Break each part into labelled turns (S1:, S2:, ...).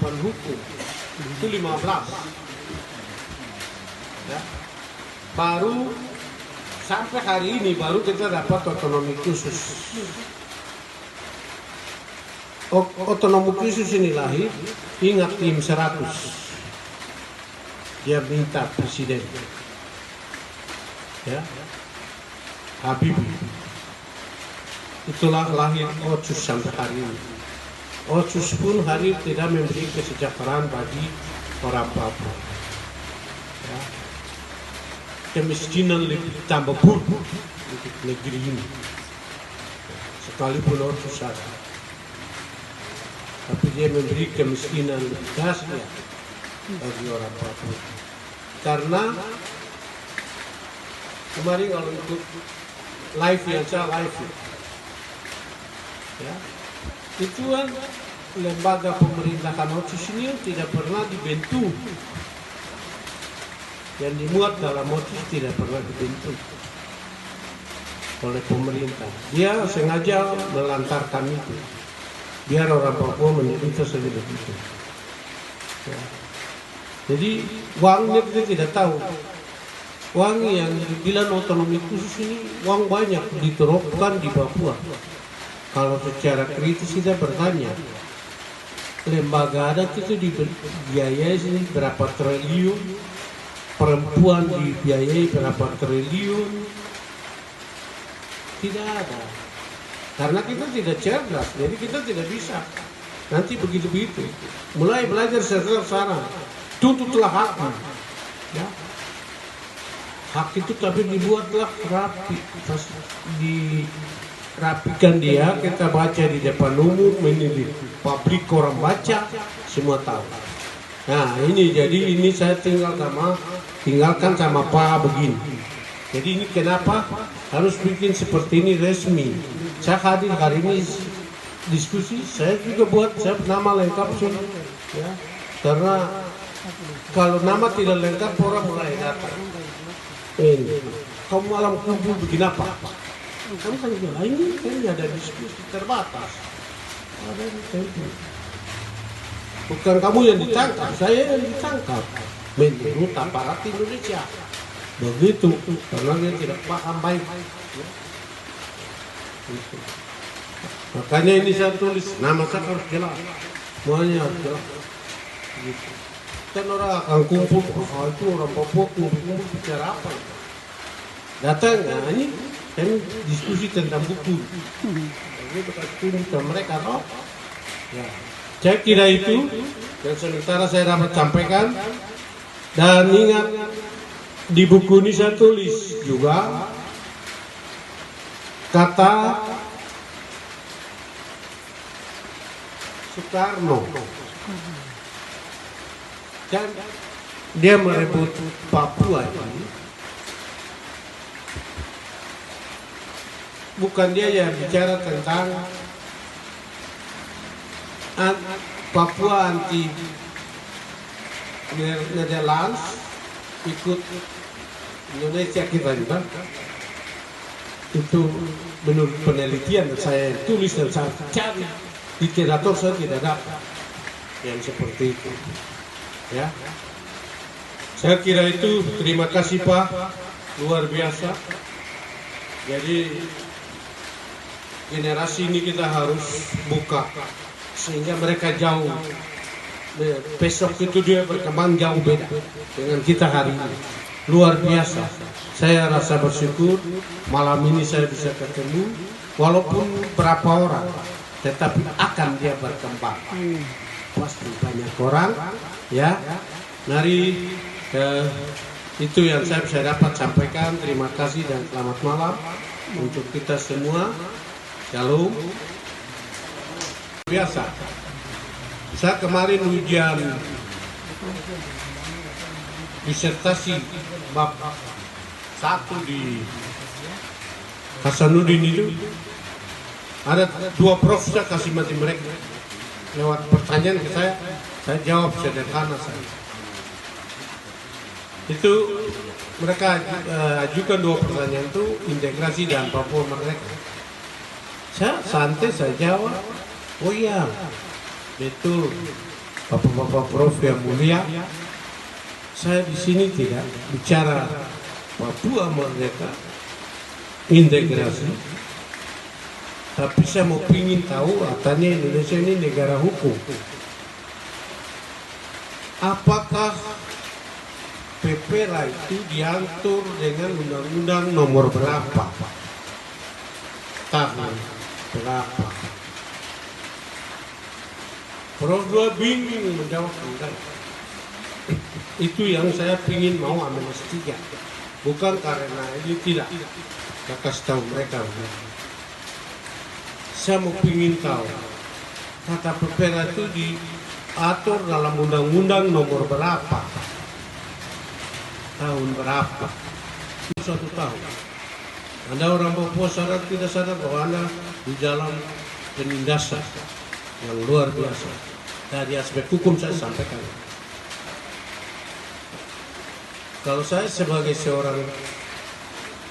S1: kewajiban hukum itu 15. Ya. Baru sampai hari ini baru kita dapat otonomi khusus. Otonomi khusus ini lahir, ingat tim 100. Dia minta presiden, ya, Habibie. Itulah lahir Otsus sampai hari ini. Otsus pun hari tidak memberi kesejahteraan bagi orang Papua. Ya. Kemiskinan lebih tambah buruk untuk negeri ini. Sekalipun Otsus ada, tapi dia memberi kemiskinan lebih dahsyat bagi orang Papua. Karena kemarin kalau untuk live yang saya live, ya, itu kan lembaga pemerintahan Otsus ini tidak pernah dibentuk. Yang dimuat dalam Otsus tidak pernah dibentuk oleh pemerintah. Dia sengaja melantarkan itu biar orang Papua menderita seperti itu. Ya. Jadi uangnya kita tidak tahu. Uang yang dibilang otonomi khusus ini uang banyak diterapkan di Papua. Kalau secara kritis kita bertanya, lembaga adat itu dibiayai sini berapa triliun, perempuan dibiayai berapa triliun, tidak ada. Karena kita tidak cerdas, jadi kita tidak bisa. Nanti begitu-begitu. Mulai belajar sana. Tuntutlah hakmu. Ya. Hak itu tapi dibuatlah rapi, dirapikan dia. Kita baca di depan umum, ini di pabrik orang baca, semua tahu. Nah ini jadi ini saya tinggalkan sama Pak begini. Jadi ini kenapa harus bikin seperti ini resmi. Saya hadir hari ini diskusi, saya juga buat saya nama lengkap sih, ya. Karena kalau nama tidak lengkap orang mulai datang. Ini, kamu malam kumpul bikin apa? Kamu kan bilang ini kan ada diskusi terbatas. Ada di tempat. Bukan kamu yang ditangkap, saya yang ditangkap. Menurut aparat Indonesia. Begitu, karena dia tidak paham baik. Gitu. Makanya ini saya tulis, nama saya harus jelas. Semuanya harus jelas. Gitu. Kan orang akan kumpul, itu orang Papua kumpul bicara apa? Datang, nah ini kan diskusi tentang buku. Jadi berarti ke mereka, toh. Ya. Saya kira itu, dan sementara saya dapat sampaikan. Dan ingat, di buku ini saya tulis juga kata Soekarno. Dan dia merebut Papua ini bukan dia yang bicara tentang Papua anti Netherlands ikut Indonesia kita juga. Itu menurut penelitian saya tulis dan saya cari literatur, saya tidak dapat yang seperti itu. Ya, saya kira itu. Terima kasih Pak, luar biasa. Jadi generasi ini kita harus buka sehingga mereka jauh. Besok itu dia berkembang jauh beda dengan kita hari ini. Luar biasa. Saya rasa bersyukur malam ini saya bisa ketemu, walaupun berapa orang, tetapi akan dia berkembang. Pasti banyak orang, ya. Mari itu yang saya bisa dapat sampaikan. Terima kasih dan selamat malam untuk kita semua. Shalom. Biasa. Saya kemarin ujian disertasi bab 1 di Hasanuddin itu. Ada 2 prof saya kasih mati mereka. Lewat pertanyaan ke saya jawab sederhana saya. Itu mereka ajukan 2 pertanyaan itu integrasi dan Papua mereka. Saya santai saya jawab, oh iya betul. Bapak-bapak Prof yang mulia, saya di sini tidak bicara Papua merdeka, integrasi, tapi saya mau pingin tahu katanya Indonesia ini negara hukum. Apakah PPRA itu diatur dengan undang-undang nomor berapa? Tahun berapa? Prof 2 bingung menjawab enggak. Itu yang saya ingin mau amnesti, bukan karena ini tidak. Saya kasih tahu mereka. Saya mau ingin tahu kata PPRA itu diatur dalam undang-undang nomor berapa, tahun berapa, itu suatu tahun. Anda orang Papua sadar tidak sadar bahwa Anda di dalam penindasan yang luar biasa. Dari aspek hukum saya sampaikan. Kalau saya sebagai seorang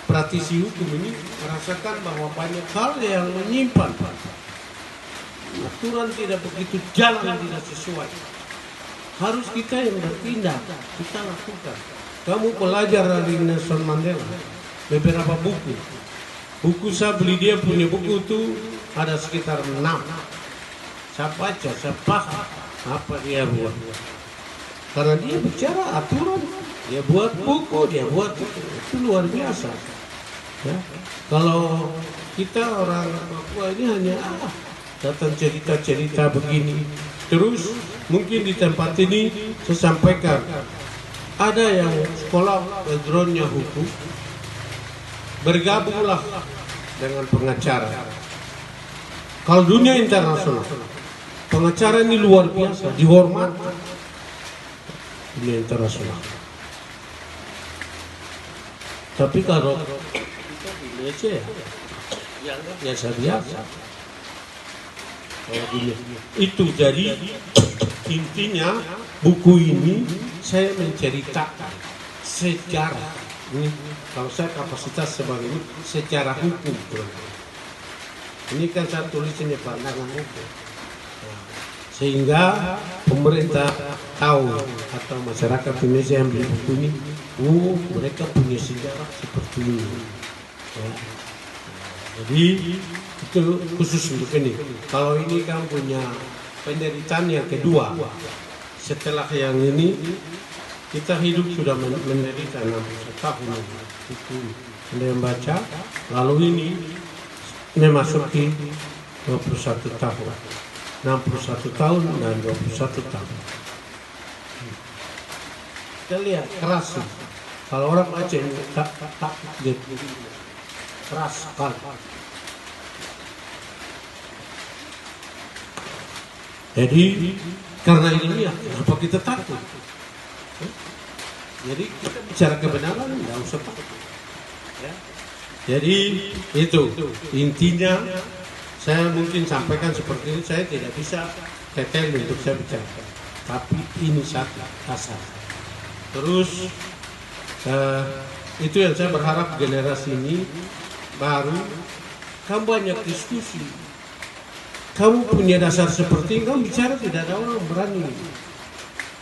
S1: praktisi hukum ini merasakan bahwa banyak hal yang menyimpan aturan tidak begitu jalan, tidak sesuai. Harus kita yang bertindak, kita lakukan. Kamu pelajar dari Nelson Mandela, beberapa buku saya beli, dia punya buku itu ada sekitar 6. Saya baca, saya paham apa dia buat. Karena dia bicara aturan, dia buat buku, dia buat itu luar biasa. Ya. Kalau kita orang Papua ini hanya datang cerita-cerita begini. Terus mungkin di tempat ini saya sampaikan, ada yang sekolah backgroundnya hukum, bergabunglah dengan pengacara. Kalau dunia internasional, pengacara ini luar biasa, dihormati dunia internasional. Tapi kalau kita di Indonesia ya biasa-biasa. Kalau dunia itu, jadi intinya buku ini saya menceritakan sejarah. Ini kalau saya kapasitas sebagai ini secara hukum. Ini kan saya tulisnya pandangan hukum. Sehingga pemerintah tahu atau masyarakat Indonesia yang beli buku ini, mereka punya sejarah seperti ini. Ya. Jadi itu khusus untuk ini. Kalau ini kan punya penderitaan yang kedua. Setelah yang ini kita hidup sudah menderita 61 tahun. Itu Anda yang baca. Lalu ini memasuki 21 tahun. 61 tahun dan 21 tahun. Kita lihat keras. Kalau orang baca ini tak keras sekali. Jadi karena ini ya, kenapa kita takut? Jadi kita bicara kebenaran, nggak usah takut. Ya. Jadi itu intinya. Saya mungkin sampaikan seperti ini, saya tidak bisa detail untuk saya bicara. Tapi ini satu dasar. Terus itu yang saya berharap generasi ini baru, kamu banyak diskusi. Kamu punya dasar seperti ini, kamu bicara tidak ada orang berani.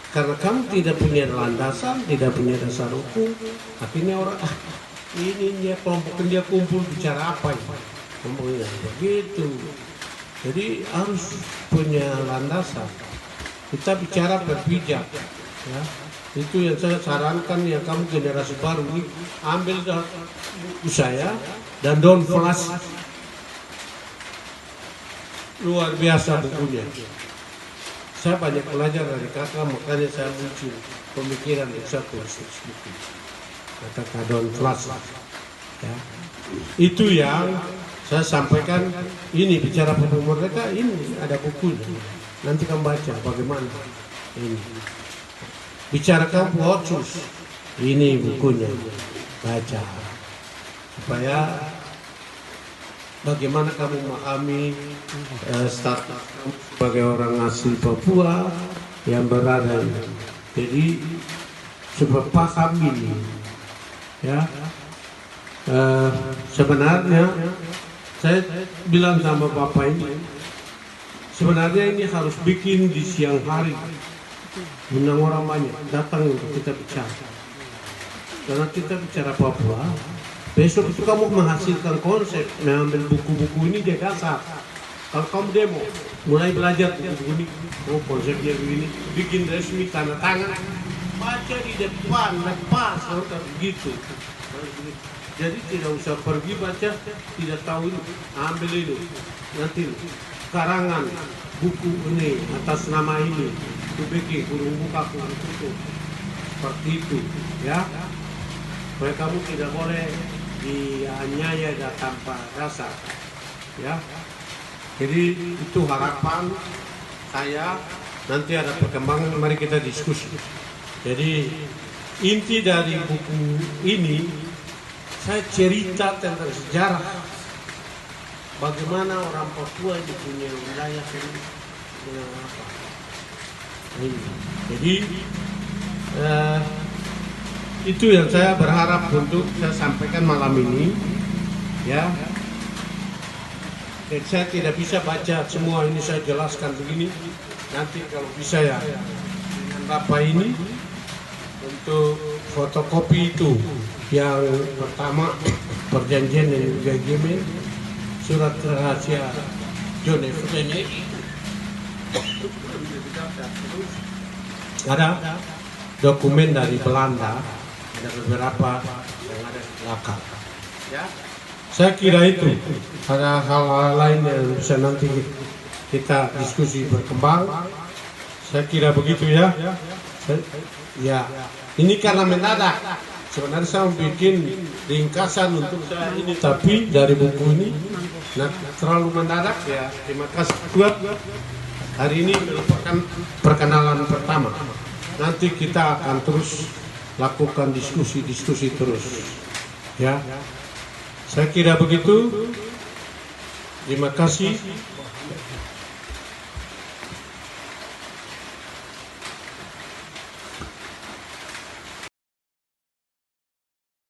S1: Karena kamu tidak punya landasan, tidak punya dasar hukum. Akhirnya orang, ini dia kelompok dia kumpul bicara apa ya? Ngomongnya begitu. Jadi harus punya landasan. Kita bicara berbijak. Ya. Itu yang saya sarankan, yang kamu generasi baru ini ambil buku saya dan Don't Flash. Luar biasa bukunya. Saya banyak belajar dari kakak, makanya saya muncul pemikiran yang saya tulis buku. Kata Don't Flash. Ya. Itu yang saya sampaikan. Ini bicara Papua Merdeka, ini ada bukunya. Nanti kamu baca bagaimana ini. Bicara kamu Otsus, ini bukunya, baca supaya bagaimana kamu memahami status kamu sebagai orang asli Papua yang berada. Jadi supaya paham ini, ya. Sebenarnya saya bilang sama Bapak ini, sebenarnya ini harus bikin di siang hari, undang orang banyak datang untuk kita bicara. Karena kita bicara Papua, besok itu kamu menghasilkan konsep, mengambil buku-buku ini dia dasar. Kalau kamu demo, mulai belajar buku ini, oh konsepnya begini, bikin resmi tanda tangan, baca di depan, lepas, begitu. Jadi tidak usah pergi baca, tidak tahu ini, ambil ini, nanti karangan buku ini atas nama ini, itu bikin kurung buka, kurung tutup, seperti itu, ya. Supaya kamu tidak boleh dianiaya dan tanpa dasar, ya. Jadi itu harapan saya, nanti ada perkembangan, mari kita diskusi. Jadi inti dari buku ini, saya cerita tentang sejarah bagaimana orang Papua itu punya wilayah ini dengan apa. Jadi itu yang saya berharap untuk saya sampaikan malam ini, ya. Dan saya tidak bisa baca semua ini, saya jelaskan begini. Nanti kalau bisa ya dengan Bapak ini untuk fotokopi itu yang pertama perjanjian yang GGM, surat rahasia John F. Kennedy, ada dokumen dari Belanda, ada beberapa yang ada di belakang. Ya. Saya kira itu, ada hal-hal lain yang bisa nanti kita diskusi berkembang. Saya kira begitu ya. Ya, ini karena mendadak. Sebenarnya saya bikin ringkasan untuk saya ini, tapi dari buku ini terlalu mendadak ya. Terima kasih buat hari ini merupakan perkenalan pertama. Nanti kita akan terus lakukan diskusi terus. Ya. Saya kira begitu. Terima kasih.